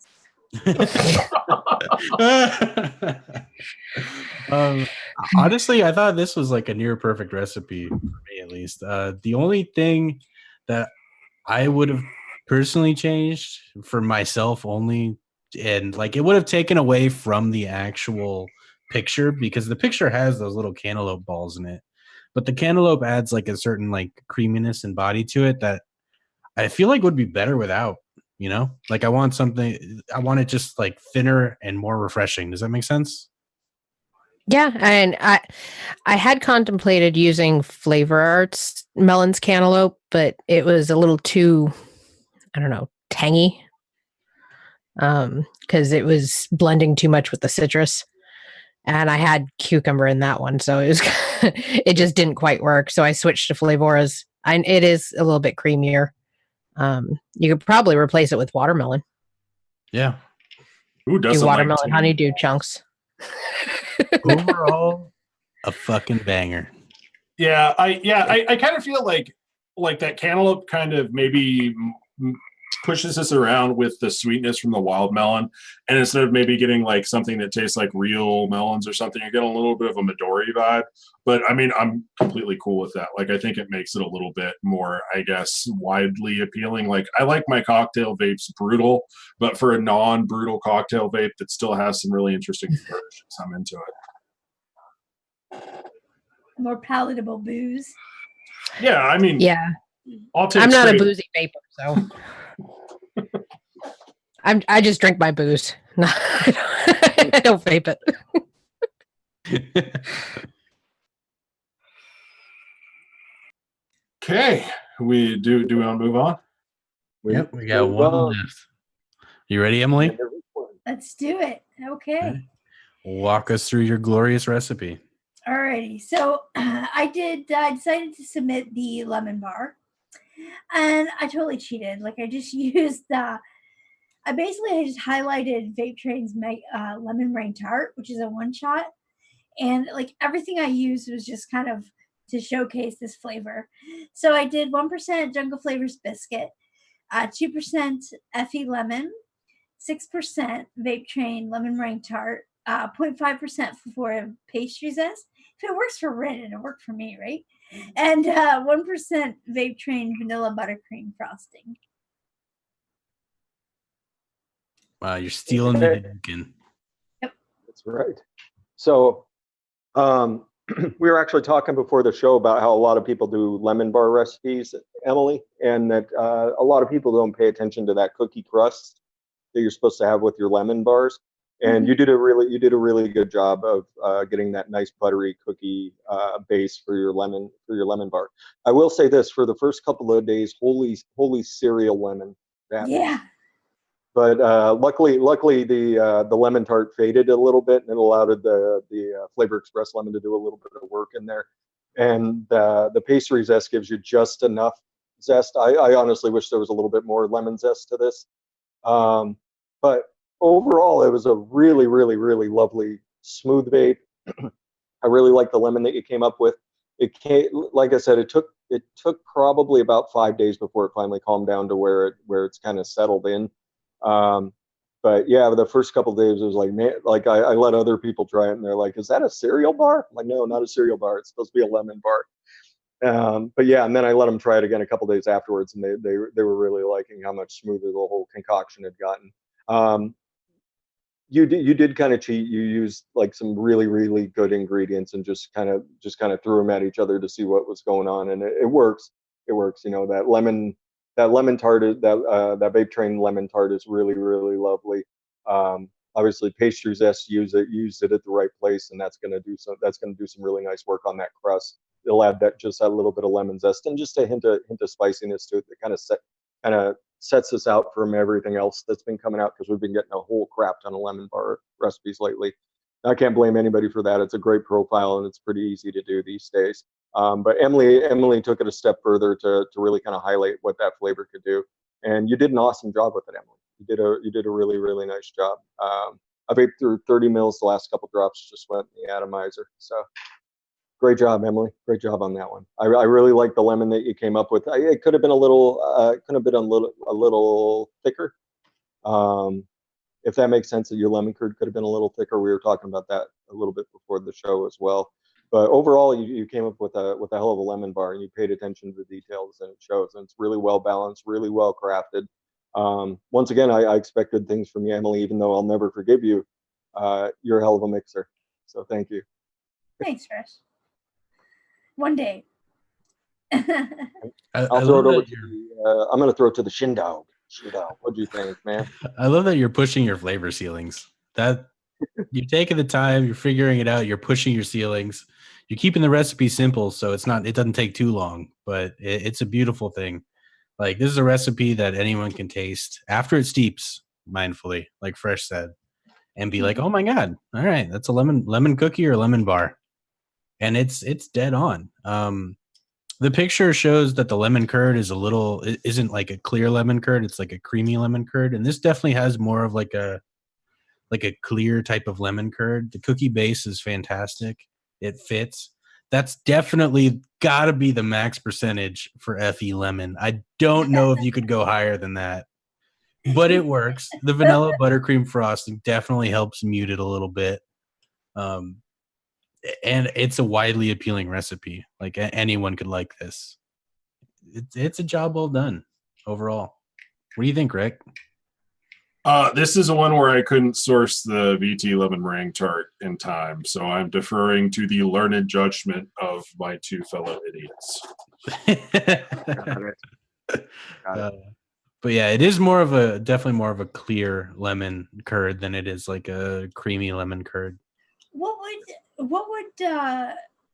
Honestly, I thought this was like a near perfect recipe for me, at least. The only thing that I would have personally changed for myself only, and like it would have taken away from the actual picture, because the picture has those little cantaloupe balls in it, but the cantaloupe adds like a certain like creaminess and body to it that I feel like would be better without, like I want it just like thinner and more refreshing. Does that make sense? Yeah, and I had contemplated using Flavor Arts Melons Cantaloupe, but it was a little too, I don't know, tangy, because it was blending too much with the citrus, and I had cucumber in that one, so it was it just didn't quite work. So I switched to Flavora's. It is a little bit creamier. You could probably replace it with watermelon. Yeah. Who doesn't do watermelon like honeydew chunks? Overall, a fucking banger. Yeah, I kind of feel like that cantaloupe kind of maybe pushes us around with the sweetness from the wild melon, and instead of maybe getting like something that tastes like real melons or something, you're getting a little bit of a Midori vibe. But I mean, I'm completely cool with that. Like, I think it makes it a little bit more, I guess, widely appealing. Like, I like my cocktail vapes brutal, but for a non-brutal cocktail vape that still has some really interesting versions, I'm into it. More palatable booze. Yeah, I mean, yeah. I'm not a boozy vapor, so I just drink my booze. No, I don't vape it. Okay, do we want to move on? Yep, we got one left. You ready, Emily? Let's do it. Okay. Walk us through your glorious recipe. Alrighty. So I decided to submit the lemon bar, and I totally cheated. Like, I just used I just highlighted Vape Train's lemon rain tart, which is a one shot, and like everything I used was just kind of to showcase this flavor. So I did 1% Jungle Flavors biscuit, 2% Effie lemon, 6% Vape Train lemon meringue tart, 0.5% for pastry zest. If it works for Red, it'll work for me, right? And 1% Vape Train vanilla buttercream frosting. Wow, you're stealing the Hidden. That's right. So we were actually talking before the show about how a lot of people do lemon bar recipes, Emily, and that a lot of people don't pay attention to that cookie crust that you're supposed to have with your lemon bars. And you did a really good job of getting that nice buttery cookie base for your lemon bar. I will say this: for the first couple of days, holy cereal lemon. Yeah. But luckily the lemon tart faded a little bit, and it allowed the Flavor Express lemon to do a little bit of work in there. And the pastry zest gives you just enough zest. I honestly wish there was a little bit more lemon zest to this. But overall, it was a really lovely, smooth vape. I really like the lemon that you came up with. It came, like I said, it took probably about 5 days before it finally calmed down to where it's kind of settled in. But yeah, the first couple of days it was like, man, like I let other people try it, and they're like, "Is that a cereal bar?" I'm like, no, not a cereal bar. It's supposed to be a lemon bar. But yeah, and then I let them try it again a couple of days afterwards, and they were really liking how much smoother the whole concoction had gotten. You did kind of cheat. You used like some really good ingredients and just kind of threw them at each other to see what was going on, and it works. It works. You know, that lemon tart, that Vape Train lemon tart is really lovely. Obviously, pastry zest, used it at the right place, and that's going to do some really nice work on that crust. It'll add that little bit of lemon zest and just a hint of spiciness to it that kind of sets us out from everything else that's been coming out, because we've been getting a whole crap ton of lemon bar recipes lately. I can't blame anybody for that. It's a great profile, and it's pretty easy to do these days. But Emily took it a step further to really kind of highlight what that flavor could do, and you did an awesome job with it, Emily. You did a really nice job. I vaped through 30 mils. The last couple drops just went in the atomizer. So great job, Emily. Great job on that one. I really like the lemon that you came up with. It could have been a little thicker. If that makes sense, that your lemon curd could have been a little thicker. We were talking about that a little bit before the show as well. But overall, you came up with a hell of a lemon bar, and you paid attention to the details, and it shows. And it's really well balanced, really well crafted. Once again, I expect good things from you, Emily, even though I'll never forgive you. You're a hell of a mixer. So thank you. Thanks, Fresh. One day. I'll throw it over to I'm going to throw it to the Shindog. Shindog, what do you think, man? I love that you're pushing your flavor ceilings. That you're taking the time, you're figuring it out, you're pushing your ceilings. You're keeping the recipe simple, so it doesn't take too long, but it's a beautiful thing. Like, this is a recipe that anyone can taste after it steeps mindfully, like Fresh said, and be like, "Oh my god, all right, that's a lemon cookie or lemon bar," and it's dead on. The picture shows that the lemon curd isn't like a clear lemon curd; it's like a creamy lemon curd, and this definitely has more of like a clear type of lemon curd. The cookie base is fantastic; it fits. That's definitely got to be the max percentage for FE lemon. I don't know if you could go higher than that, but it works. The vanilla buttercream frosting definitely helps mute it a little bit. And it's a widely appealing recipe. Like, anyone could like this. It's a job well done overall. What do you think, Rick? This is a one where I couldn't source the VT lemon meringue tart in time, so I'm deferring to the learned judgment of my two fellow idiots. Got it. But yeah, it is definitely more of a clear lemon curd than it is like a creamy lemon curd. What would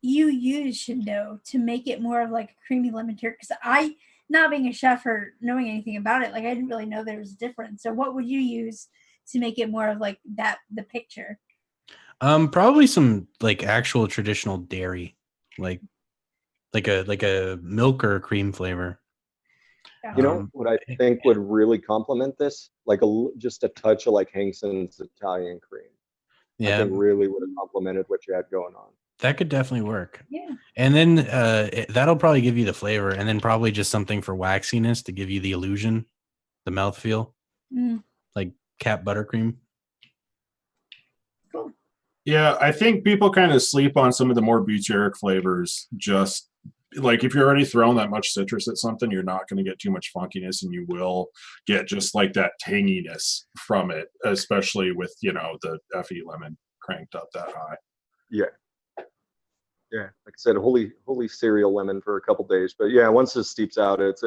you use, Shindo, to make it more of like a creamy lemon curd? Because I, not being a chef or knowing anything about it, like, I didn't really know there was a difference. So what would you use to make it more of like that, the picture? Probably some like actual traditional dairy, like a milk or cream flavor. You know what I think would really complement this? Like just a touch of like Hangson's Italian cream. Yeah, I think really would have complemented what you had going on. That could definitely work. Yeah. And then that'll probably give you the flavor, and then probably just something for waxiness to give you the illusion, the mouthfeel, like cap buttercream. Cool. Yeah, I think people kind of sleep on some of the more butyric flavors. Just like if you're already throwing that much citrus at something, you're not going to get too much funkiness, and you will get just like that tanginess from it, especially with the FE lemon cranked up that high. Yeah. Yeah, like I said, holy cereal lemon for a couple days, but yeah, once it steeps out, it's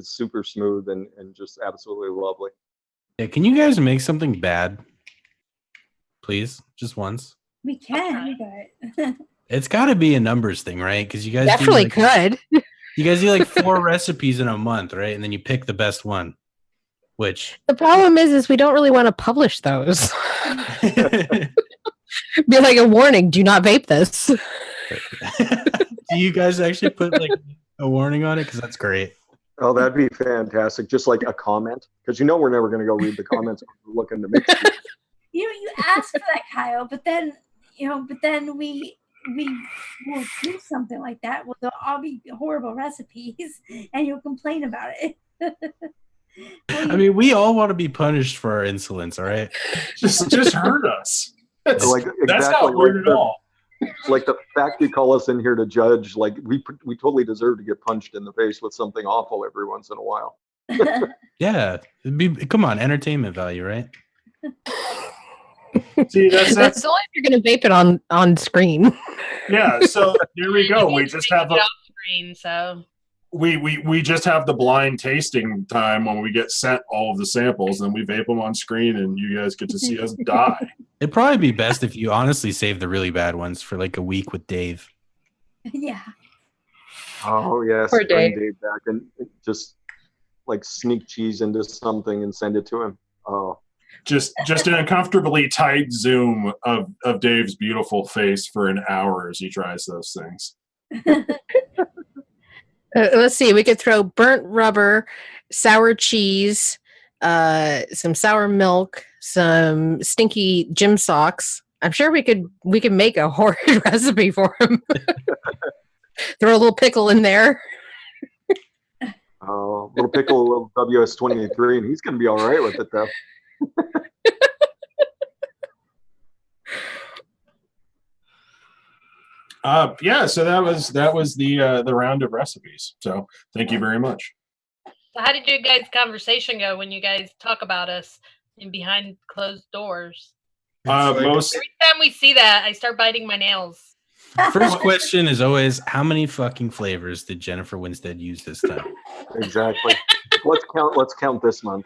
super smooth and just absolutely lovely. Yeah, can you guys make something bad, please? Just once. We can, but It's got to be a numbers thing, right? Because you guys Definitely do like, could. You guys do like 4 recipes in a month, right? And then you pick the best one. Which The problem is we don't really want to publish those. Be like a warning: do not vape this. do you guys actually put like a warning on it? Because that's great. Oh, that'd be fantastic. Just like a comment, because we're never going to go read the comments. We're looking to mix. you asked for that, Kyle, but then we will do something like that. Well, they'll all be horrible recipes, and you'll complain about it. I mean, we all want to be punished for our insolence, all right? Just hurt us. That's exactly not weird at all. Like the fact you call us in here to judge, like we totally deserve to get punched in the face with something awful every once in a while. Yeah, come on, entertainment value, right? See, That's only if you're going to vape it on screen. Yeah, so there we go. We just have off screen, so we just have the blind tasting time when we get sent all of the samples, and we vape them on screen, and you guys get to see us die. It'd probably be best if you honestly save the really bad ones for like a week with Dave. Yeah. Oh yes, Poor bring Dave. Dave back and just like sneak cheese into something and send it to him. Oh, Just an uncomfortably tight zoom of Dave's beautiful face for an hour as he tries those things. Let's see. We could throw burnt rubber, sour cheese, some sour milk, some stinky gym socks. I'm sure we could make a horrid recipe for him. Throw a little pickle in there. little pickle, a little WS23, and he's going to be all right with it though. Yeah, so that was the round of recipes. So thank you very much. So how did you guys' conversation go when you guys talk about us in behind closed doors? Most Every time we see that, I start biting my nails. First question is always, how many fucking flavors did Jennifer Winstead use this time? Exactly. Let's count this month.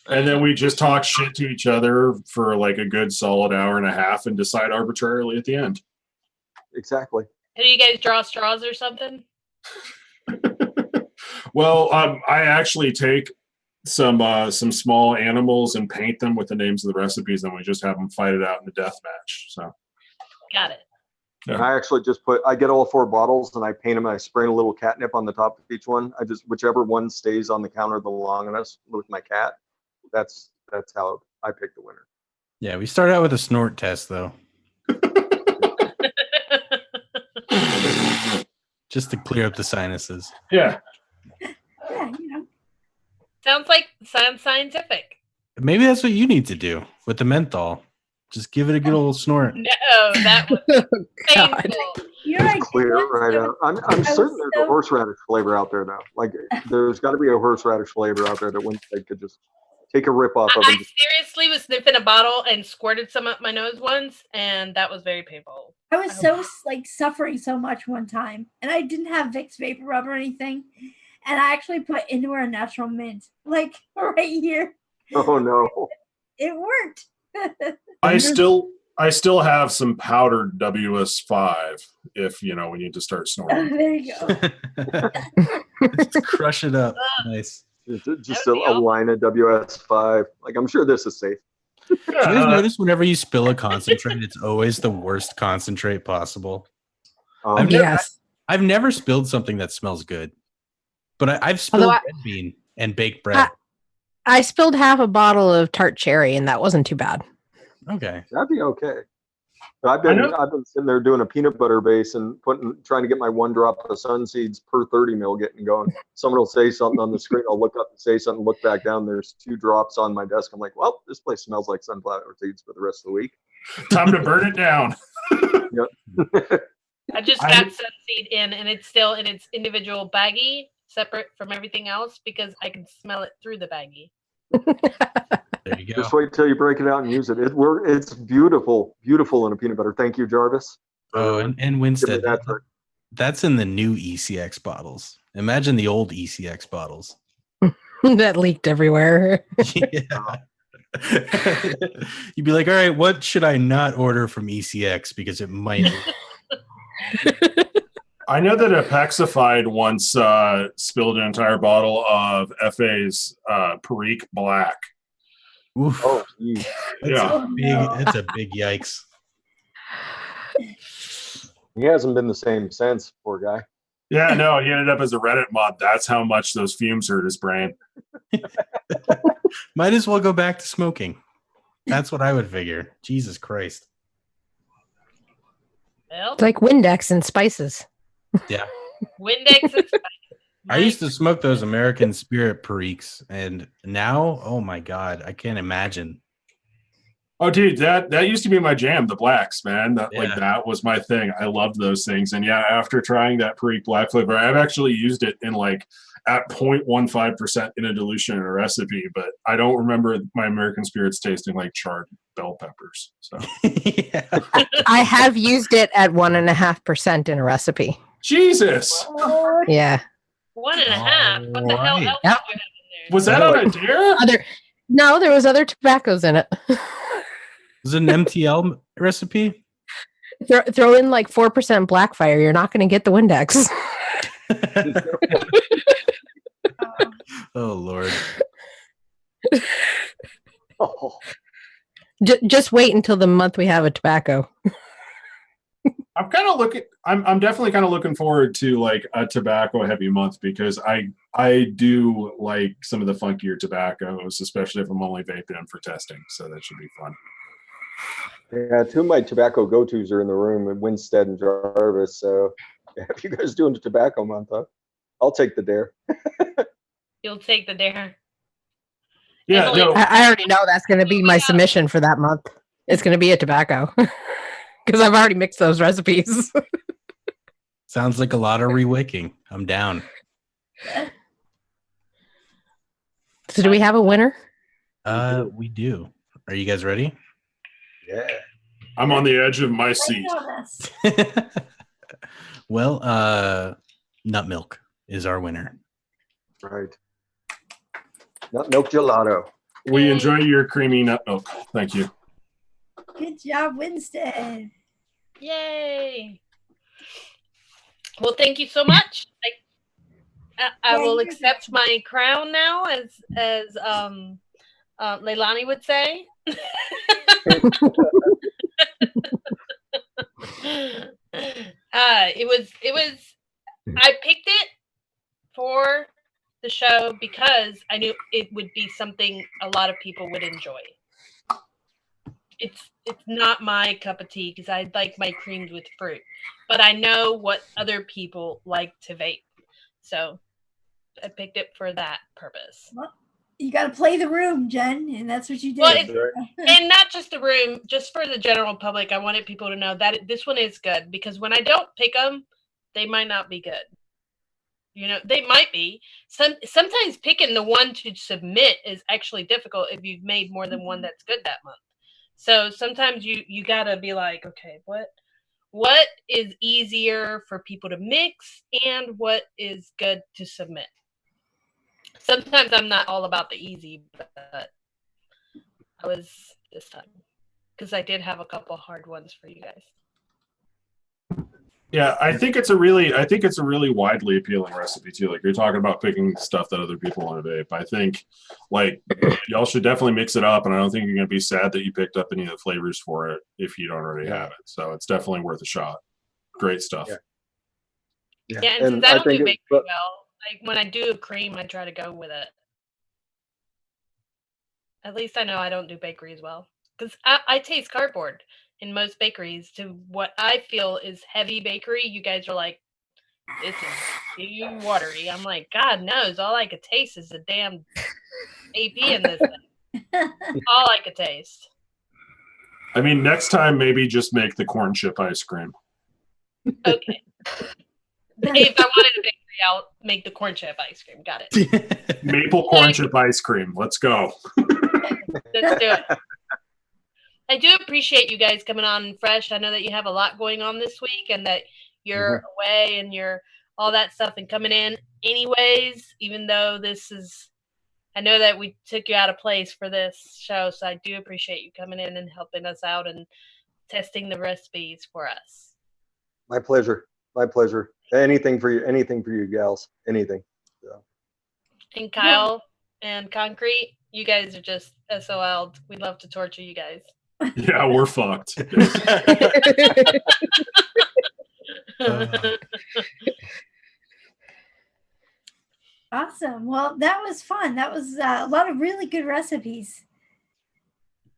And then we just talk shit to each other for like a good solid hour and a half and decide arbitrarily at the end. Exactly. Do you guys draw straws or something? Well, I actually take some small animals and paint them with the names of the recipes, and we just have them fight it out in a death match. So Got it. And I actually just I get all 4 bottles and I paint them. I spray a little catnip on the top of each one. I just, whichever one stays on the counter the longest with my cat, that's how I pick the winner. Yeah, we start out with a snort test though. Just to clear up the sinuses. Yeah. Yeah, Sounds scientific. Maybe that's what you need to do with the menthol. Just give it a good old snort. No, that was God. painful. you're right. Clear it right out. I'm certain there's a horseradish flavor out there though. Like there's got to be a horseradish flavor out there that Winstead could just take a rip off of. I And just, seriously was sniffing a bottle and squirted some up my nose once, and that was very painful. I was so suffering so much one time, and I didn't have Vicks vapor rub or anything, and I actually put Indoor a natural mint like right here. oh no. It worked. I still have some powdered WS5 if we need to start snorting. There you go. Just crush it up. Nice. Just a line of WS5. Like I'm sure this is safe. Do you guys notice whenever you spill a concentrate, it's always the worst concentrate possible? Yes. I've never spilled something that smells good, but I've spilled Although red bean and baked bread. I spilled half a bottle of tart cherry, and that wasn't too bad. Okay. That'd be okay. I've been sitting there doing a peanut butter base and trying to get my 1 drop of sun seeds per 30 mil getting going. Someone will say something on the screen. I'll look up and say something, look back down. There's 2 drops on my desk. I'm like, well, this place smells like sunflower seeds for the rest of the week. Time to burn it down. I just got Sunseed in, and it's still in its individual baggie, separate from everything else, because I can smell it through the baggie. There you go. Just wait till you break it out and use it. It's beautiful, beautiful in a peanut butter. Thank you, Jarvis. Oh, and Give me Winstead, that trick. that's in the new ECX bottles. Imagine the old ECX bottles. That leaked everywhere. Yeah. You'd be like, all right, what should I not order from ECX because it might. I know that Apexified once spilled an entire bottle of FA's Perique Black. Oof. Oh, geez. Yeah. It's a big yikes. He hasn't been the same since, poor guy. Yeah, no, he ended up as a Reddit mod. That's how much those fumes hurt his brain. Might as well go back to smoking. That's what I would figure. Jesus Christ. Well, It's like Windex and spices. Yeah. Windex and spice. I used to smoke those American Spirit Periques, and now, oh my God, I can't imagine. Oh, dude, that used to be my jam, the blacks, man. Yeah. That was my thing. I loved those things. And yeah, after trying that Perique Black flavor, I've actually used it in at 0.15% in a dilution in a recipe, but I don't remember my American Spirits tasting like charred bell peppers. So Yeah. I have used it at 1.5% in a recipe. Jesus. Yeah. 1.5. What the hell Alright. else Yep. do you have in there? Was that on a dare? No, there was other tobaccos in it. Is it an MTL recipe? Throw in like 4% Blackfire. You're not going to get the Windex. Oh, Lord. Oh, Just wait until the month we have a tobacco. I'm definitely kind of looking forward to like a tobacco heavy month because I do like some of the funkier tobaccos, especially if I'm only vaping them for testing. So that should be fun. yeah, two of my tobacco go-tos are in the room, Winstead and Jarvis. So if you guys doing the tobacco month, I'll take the dare. You'll take the dare. Yeah, Emily, no, I already know that's going to be my submission for that month. It's going to be a tobacco because I've already mixed those recipes. Sounds like a lot of rewicking. I'm down. So do we have a winner? We do. Are you guys ready? Yeah. I'm on the edge of my I seat. know this. Well, nut milk is our winner. Right. Nut milk gelato. We enjoy your creamy nut milk. Thank you. Good job, Winstead. yay. Well, thank you so much. I Yeah, will you're accept my crown now, as Leilani would say. It was I picked it for the show because I knew it would be something a lot of people would enjoy. It's not my cup of tea because I like my creams with fruit, but I know what other people like to vape, so I picked it for that purpose. Well, you got to play the room, Jen, and that's what you did. Well, and not just the room, just for the general public. I wanted people to know that this one is good because when I don't pick them, they might not be good. You know, they might be. Sometimes picking the one to submit is actually difficult if you've made more than one that's good that month. So sometimes you gotta be like, okay, what is easier for people to mix and what is good to submit. Sometimes I'm not all about the easy, but I was this time because I did have a couple hard ones for you guys. Yeah, I think it's a really widely appealing recipe too. Like you're talking about picking stuff that other people want to vape. I think like y'all should definitely mix it up, and I don't think you're gonna be sad that you picked up any of the flavors for it if you don't already have it. So it's definitely worth a shot. Great stuff. Yeah. Yeah, and since I don't do bakery well, like when I do a cream, I try to go with it. At least I know I don't do bakery as well because I taste cardboard in most bakeries to what I feel is heavy bakery. You guys are like, this is too watery. I'm like, God knows, all I could taste is a damn AP in this thing. All I could taste. I mean, next time maybe just make the corn chip ice cream. Okay. If I wanted a bakery, I'll make the corn chip ice cream. Got it. Maple corn chip ice cream. Let's go. Let's do it. I do appreciate you guys coming on Fresh. I know that you have a lot going on this week and that you're away and you're all that stuff and coming in anyways, even though this is, I know that we took you out of place for this show. So I do appreciate you coming in and helping us out and testing the recipes for us. My pleasure. My pleasure. Anything for you gals. Anything. So. And Kyle and Concrete, you guys are just SOL'd. We'd love to torture you guys. Yeah, we're fucked. Awesome. Well, that was fun. That was a lot of really good recipes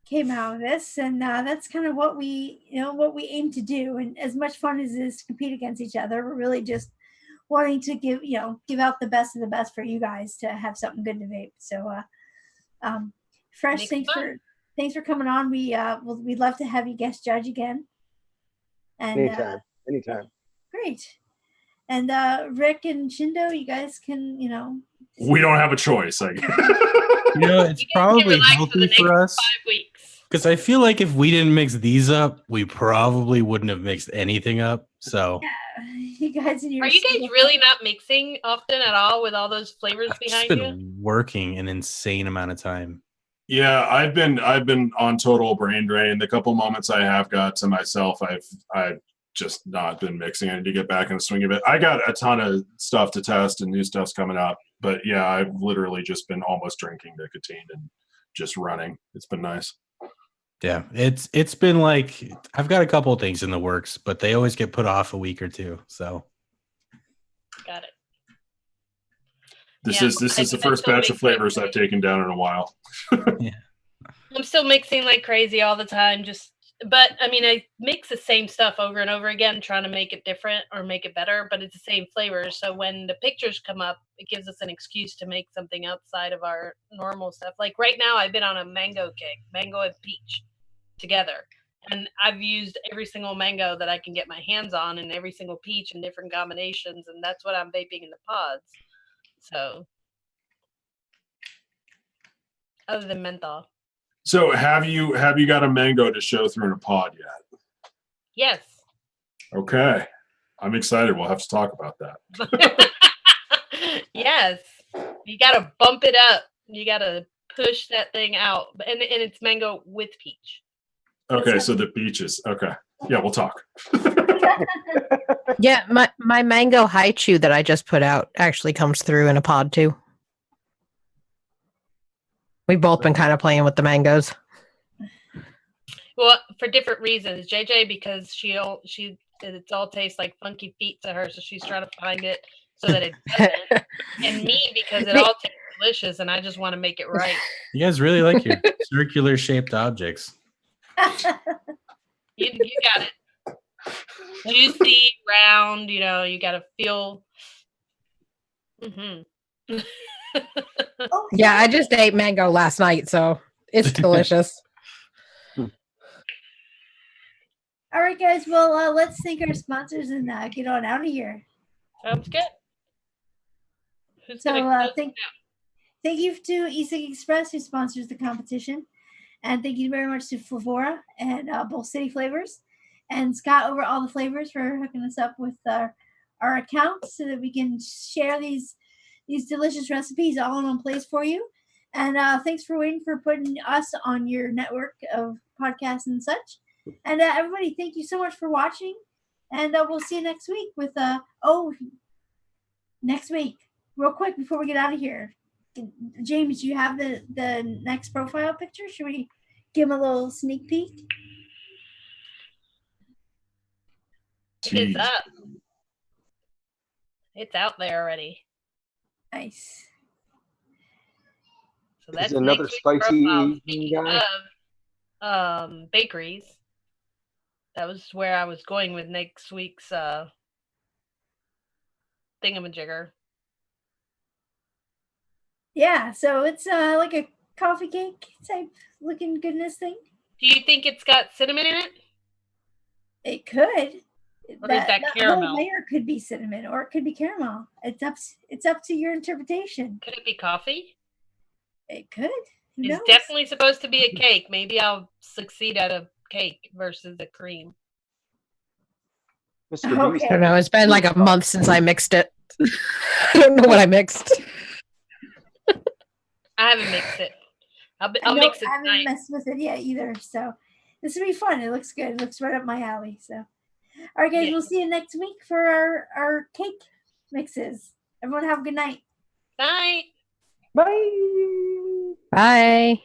came out of this, and that's kind of what we aim to do. And as much fun as it is to compete against each other, we're really just wanting to give out the best of the best for you guys to have something good to vape. So, Fresh, thanks for coming on. We'd love to have you guest judge again. And anytime. Great. And Rick and Shindo, you guys can, We don't have a choice. It's probably healthy for us 5 weeks. because I feel like if we didn't mix these up, we probably wouldn't have mixed anything up. So, you guys, are you guys really not mixing often at all with all those flavors behind I've you? been working an insane amount of time. Yeah, I've been on total brain drain. The couple moments I have got to myself, I've just not been mixing. I need to get back in the swing of it. I got a ton of stuff to test and new stuff's coming up. But yeah, I've literally just been almost drinking nicotine and just running. It's been nice. Yeah, it's been like I've got a couple of things in the works, but they always get put off a week or two. So Got it. This is the first batch of flavors I've taken down in a while. Yeah. I'm still mixing like crazy all the time. But I mean, I mix the same stuff over and over again, trying to make it different or make it better, but it's the same flavors. So when the pictures come up, it gives us an excuse to make something outside of our normal stuff. Like right now, I've been on a mango kick, mango and peach together. And I've used every single mango that I can get my hands on and every single peach in different combinations. And that's what I'm vaping in the pods. So other than menthol. So have you got a mango to show through in a pod yet? Yes. Okay. I'm excited. We'll have to talk about that. Yes. You got to bump it up. You got to push that thing out. And it's mango with peach. Okay, so the peaches. Okay. Yeah, we'll talk. Yeah, my mango high chew that I just put out actually comes through in a pod too. We've both been kind of playing with the mangoes. Well, for different reasons. JJ, because it all tastes like funky feet to her, so she's trying to find it so that it doesn't. And me, because it all tastes delicious, and I just want to make it right. You guys really like your circular shaped objects. You got it. Juicy, round, you got to feel. Mm-hmm. Yeah, I just ate mango last night, so it's delicious. All right, guys. Well, let's thank our sponsors and get on out of here. Sounds good. Who's So gonna thank you to E-cig Express who sponsors the competition, and thank you very much to Flavora and Both City Flavors, and Scott over all the flavors for hooking us up with our accounts so that we can share these delicious recipes all in one place for you. And thanks for waiting for putting us on your network of podcasts and such. And everybody, thank you so much for watching. And we'll see you next week with next week. Real quick before we get out of here. James, you have the next profile picture? Should we give him a little sneak peek? It's up. It's out there already. Nice. So that's another next week's spicy profile. eating Speaking guy? of bakeries, that was where I was going with next week's thingamajigger. Yeah, so it's like a coffee cake type looking goodness thing. Do you think it's got cinnamon in it? It could. Or is that whole caramel? layer could be cinnamon, or it could be caramel. It's up to your interpretation. Could it be coffee? It could. Who It's knows? definitely supposed to be a cake. Maybe I'll succeed at a cake versus a cream. Mr. Beast. Okay. I don't know. It's been like a month since I mixed it. I don't know what I mixed. I haven't mixed it. I'll I mix it haven't tonight. messed with it yet either. So this will be fun. It looks good. It looks right up my alley. So, all right, guys, Yeah. we'll see you next week for our cake mixes. Everyone have a good night. Night. Bye. Bye.